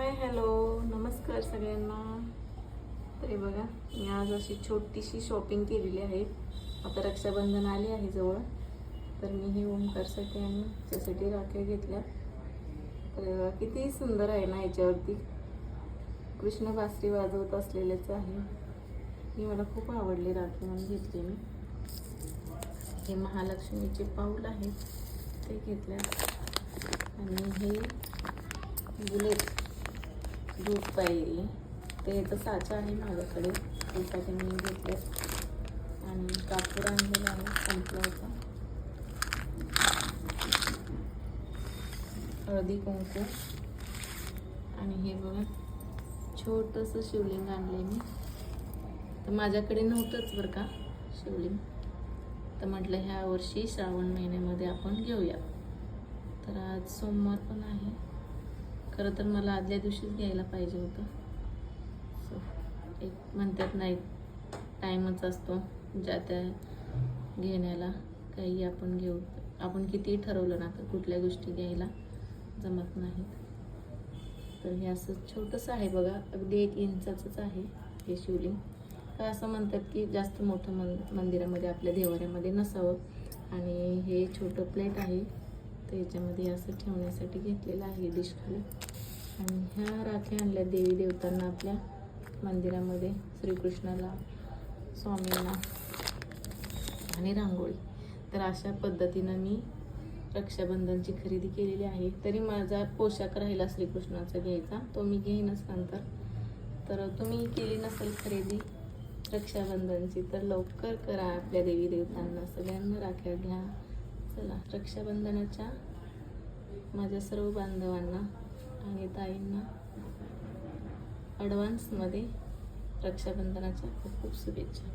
Hi hello नमस्कार सगळ्यांना. तरी बघा मी आज अशी छोटीशी शॉपिंग केलेली आहे. आता रक्षाबंधन आले आहे जवळ, तर मी हे ओमकारसाठी आणि त्यासाठी राख्या घेतल्या. तर किती सुंदर आहे ना, याच्यावरती कृष्ण बासरी वाजवत असलेलेच आहे. ही मला खूप आवडली राखी म्हणून घेतली मी. हे महालक्ष्मीचे पाऊल आहेत ते घेतल्या, आणि हे बुलेट दूध पाहिजे ते याचं साचा आहे माझ्याकडे, त्यासाठी मी घेतलं. आणि कापूर आणलेला आहे, संपला होता. हळदी कुंकू, आणि हे बघा छोटंसं शिवलिंग आणले मी. तर माझ्याकडे नव्हतंच बरं का शिवलिंग, तर म्हटलं ह्या वर्षी श्रावण महिन्यामध्ये आपण घेऊया. तर आज सोमवार पण आहे. खरं तर मला आदल्या दिवशीच घ्यायला पाहिजे होतं. एक म्हणतात नाही, टाईमच असतो ज्या त्या घेण्याला. काही आपण घेऊ, आपण कितीही ठरवलं ना तर कुठल्या गोष्टी घ्यायला जमत नाहीत. तर हे असं छोटंसं आहे बघा, अगदी 1 इंचाचंच आहे हे शिवलिंग. तर असं म्हणतात की जास्त मोठं मंदिरामध्ये आपल्या देवाऱ्यामध्ये नसावं. आणि हे छोटं प्लेट आहे, तर याच्यामध्ये असं ठेवण्यासाठी घेतलेलं आहे डिश खाली. आणि ह्या राख्या आणल्या देवी देवतांना आपल्या मंदिरामध्ये, श्रीकृष्णाला, स्वामींना, आणि रांगोळी. तर अशा पद्धतीनं मी रक्षाबंधनची खरेदी केलेली आहे. तरी माझा पोशाख राहिला श्रीकृष्णाचा घ्यायचा, तो मी घेईनच नंतर. तर तुम्ही केली नसेल खरेदी रक्षाबंधनची तर लवकर करा. आपल्या देवी देवतांना सगळ्यांना राख्या घ्या. चला, रक्षाबंधनाच्या माझ्या सर्व बांधवांना आणि ताईंना ॲडव्हान्समध्ये रक्षाबंधनाच्या खूप खूप शुभेच्छा.